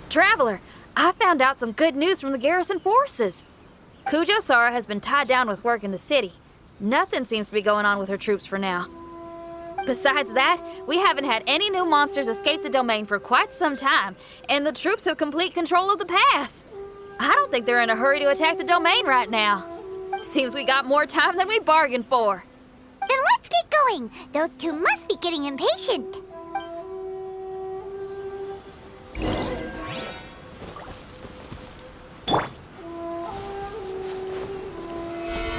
Traveler, I found out some good news from the garrison forces. Kujo-Sara has been tied down with work in the city. Nothing seems to be going on with her troops for now. Besides that, we haven't had any new monsters escape the domain for quite some time, and the troops have complete control of the pass. I don't think they're in a hurry to attack the domain right now. Seems we got more time than we bargained for. Then let's get going. Those two must be getting impatient.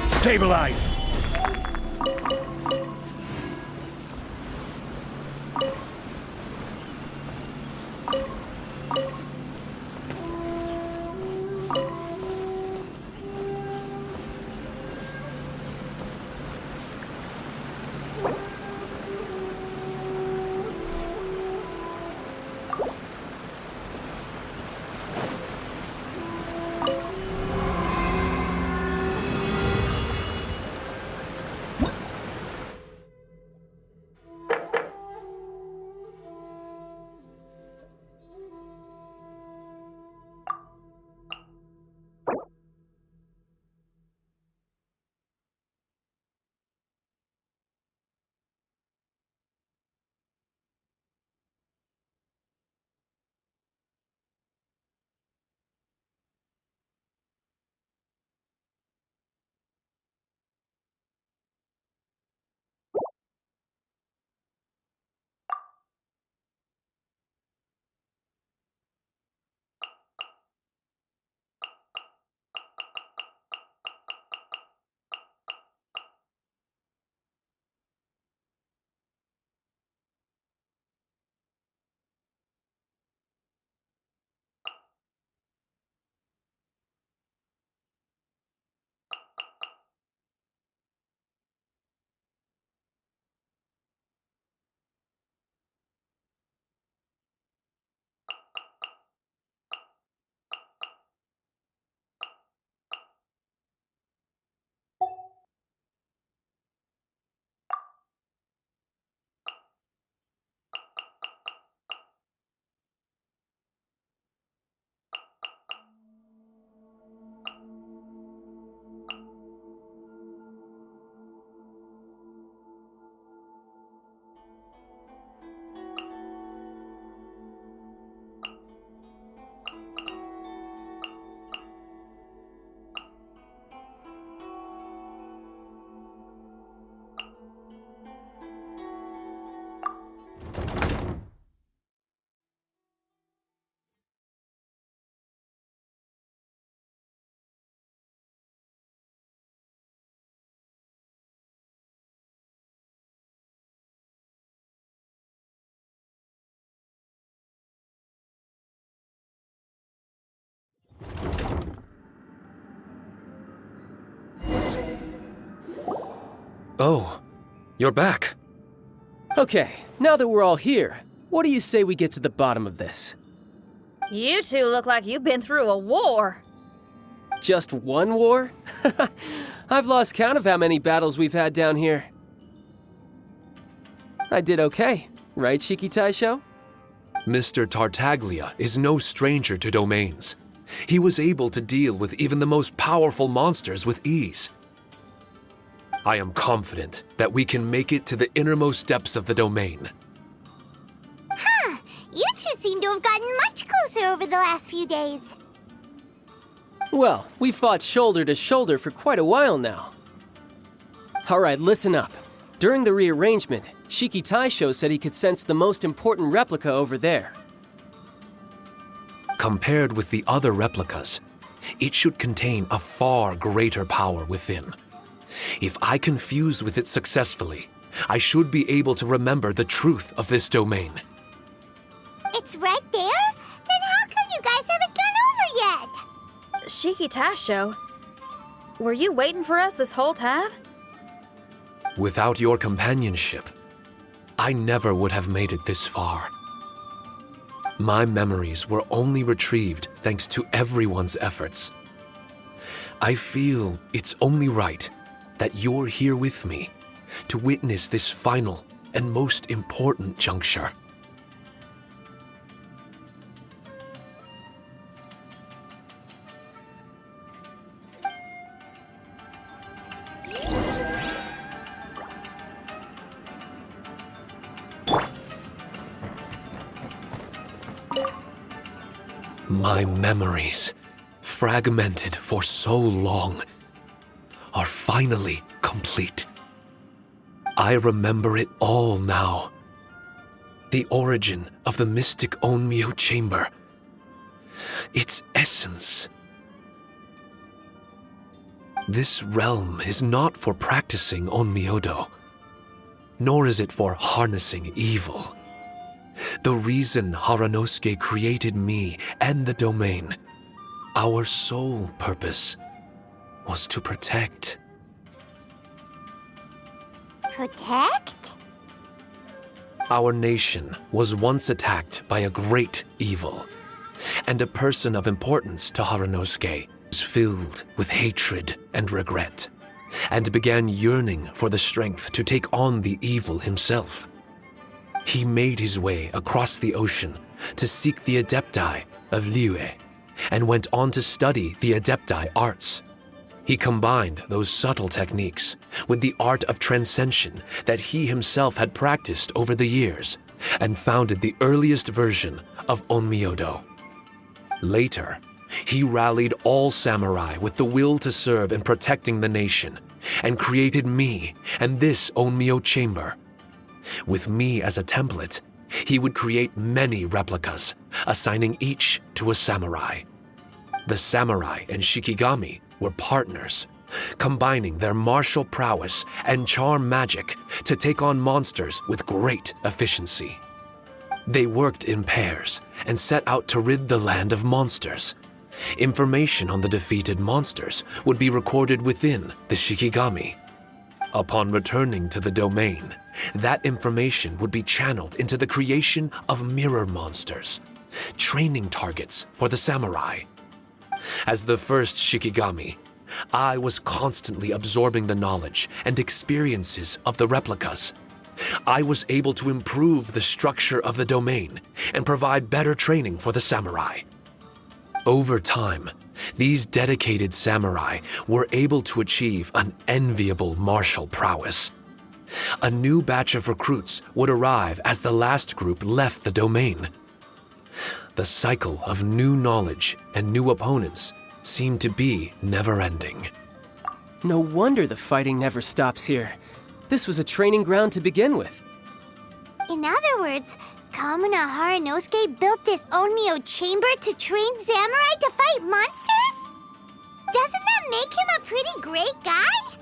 Stabilize! Oh, you're back. Okay, now that we're all here, what do you say we get to the bottom of this? You two look like you've been through a war. Just one war? I've lost count of how many battles we've had down here. I did okay, right, Shiki Taisho? Mr. Tartaglia is no stranger to domains. He was able to deal with even the most powerful monsters with ease. I am confident that we can make it to the innermost depths of the domain. Huh. You two seem to have gotten much closer over the last few days. Well, we fought shoulder to shoulder for quite a while now. Alright, listen up. During the rearrangement, Shiki Taisho said he could sense the most important replica over there. Compared with the other replicas, it should contain a far greater power within. If I can fuse with it successfully, I should be able to remember the truth of this domain. It's right there? Then how come you guys haven't gone over yet? Shiki Taisho, were you waiting for us this whole time? Without your companionship, I never would have made it this far. My memories were only retrieved thanks to everyone's efforts. I feel it's only right that you're here with me to witness this final and most important juncture. My memories, fragmented for so long, are finally complete. I remember it all now. The origin of the mystic Onmyo chamber. Its essence. This realm is not for practicing Onmyodo, nor is it for harnessing evil. The reason Haranosuke created me and the domain, our sole purpose, was to protect. Protect? Our nation was once attacked by a great evil, and a person of importance to Haranosuke was filled with hatred and regret, and began yearning for the strength to take on the evil himself. He made his way across the ocean to seek the Adepti of Liyue, and went on to study the Adepti arts. He combined those subtle techniques with the art of transcension that he himself had practiced over the years, and founded the earliest version of Onmyodo. Later, he rallied all samurai with the will to serve in protecting the nation, and created me and this Onmyo chamber. With me as a template, he would create many replicas, assigning each to a samurai. The samurai and Shikigami were partners, combining their martial prowess and charm magic to take on monsters with great efficiency. They worked in pairs and set out to rid the land of monsters. Information on the defeated monsters would be recorded within the Shikigami. Upon returning to the domain, that information would be channeled into the creation of mirror monsters, training targets for the samurai. As the first Shikigami, I was constantly absorbing the knowledge and experiences of the replicas. I was able to improve the structure of the domain and provide better training for the samurai. Over time, these dedicated samurai were able to achieve an enviable martial prowess. A new batch of recruits would arrive as the last group left the domain. The cycle of new knowledge and new opponents seemed to be never-ending. No wonder the fighting never stops here. This was a training ground to begin with. In other words, Kamuna Haranosuke built this Onmyo chamber to train samurai to fight monsters? Doesn't that make him a pretty great guy?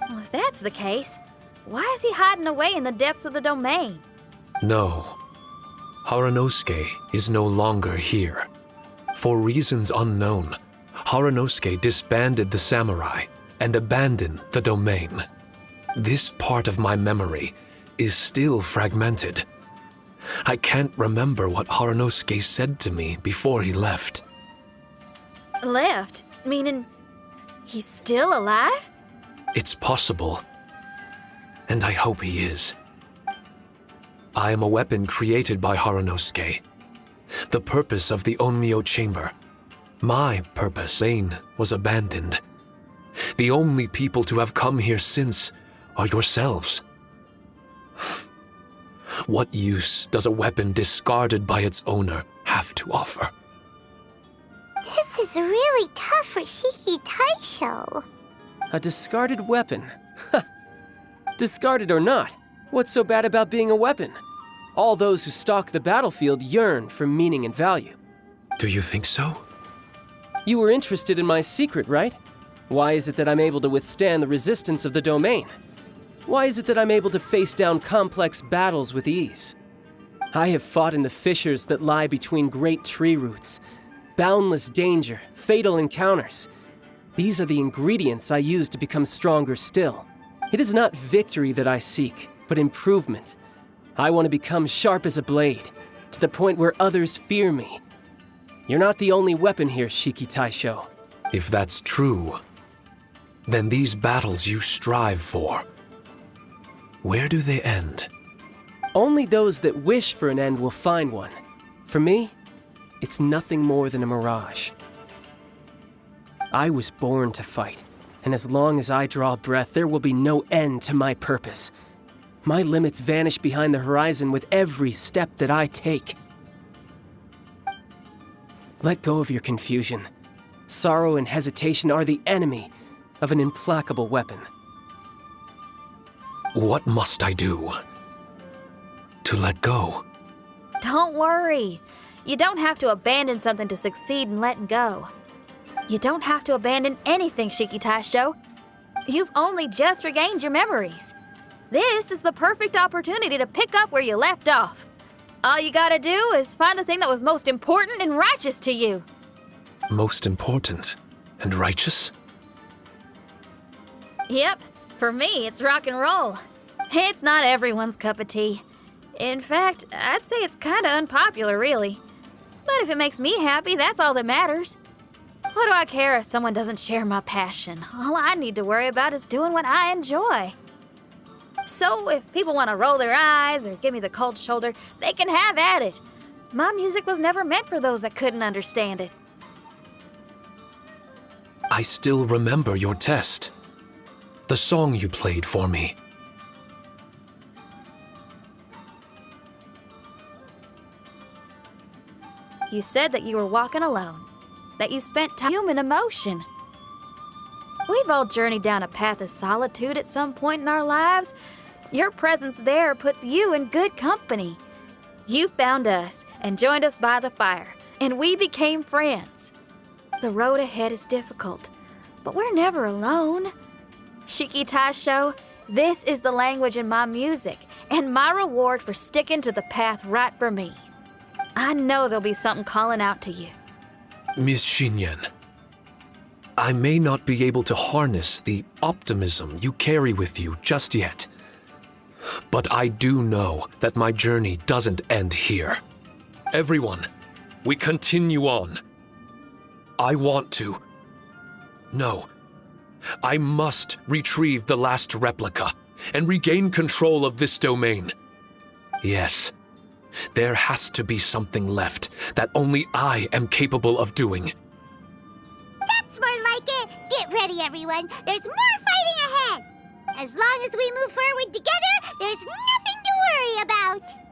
Well, if that's the case, why is he hiding away in the depths of the domain? No. Haranosuke is no longer here. For reasons unknown, Haranosuke disbanded the samurai and abandoned the domain. This part of my memory is still fragmented. I can't remember what Haranosuke said to me before he left. Left? Meaning he's still alive? It's possible. And I hope he is. I am a weapon created by Haranosuke. The purpose of the Onmyo chamber. My purpose, Lane, was abandoned. The only people to have come here since are yourselves. What use does a weapon discarded by its owner have to offer? This is really tough for Shiki Taisho. A discarded weapon. Discarded or not, what's so bad about being a weapon? All those who stalk the battlefield yearn for meaning and value. Do you think so? You were interested in my secret, right? Why is it that I'm able to withstand the resistance of the domain? Why is it that I'm able to face down complex battles with ease? I have fought in the fissures that lie between great tree roots. Boundless danger, fatal encounters. These are the ingredients I use to become stronger still. It is not victory that I seek, but improvement. I want to become sharp as a blade, to the point where others fear me. You're not the only weapon here, Shiki Taisho. If that's true, then these battles you strive for, where do they end? Only those that wish for an end will find one. For me, it's nothing more than a mirage. I was born to fight, and as long as I draw breath, there will be no end to my purpose. My limits vanish behind the horizon with every step that I take. Let go of your confusion. Sorrow and hesitation are the enemy of an implacable weapon. What must I do to let go? Don't worry. You don't have to abandon something to succeed in letting go. You don't have to abandon anything, Shiki Taisho. You've only just regained your memories. This is the perfect opportunity to pick up where you left off. All you gotta do is find the thing that was most important and righteous to you. Most important and righteous? Yep, for me, it's rock and roll. It's not everyone's cup of tea. In fact, I'd say it's kinda unpopular, really. But if it makes me happy, that's all that matters. What do I care if someone doesn't share my passion? All I need to worry about is doing what I enjoy. So if people want to roll their eyes or give me the cold shoulder, they can have at it. My music was never meant for those that couldn't understand it. I still remember your test. The song you played for me. You said that you were walking alone, that you spent time in human emotion. We've all journeyed down a path of solitude at some point in our lives. Your presence there puts you in good company. You found us and joined us by the fire, and we became friends. The road ahead is difficult, but we're never alone. Shiki Taisho, this is the language in my music, and my reward for sticking to the path right for me. I know there'll be something calling out to you. Miss Xinyan, I may not be able to harness the optimism you carry with you just yet, but I do know that my journey doesn't end here. Everyone, we continue on. I want to. No, I must retrieve the last replica and regain control of this domain. Yes, there has to be something left that only I am capable of doing. That's more like it. Get ready, everyone. There's more fighting ahead. As long as we move forward together, there's nothing to worry about.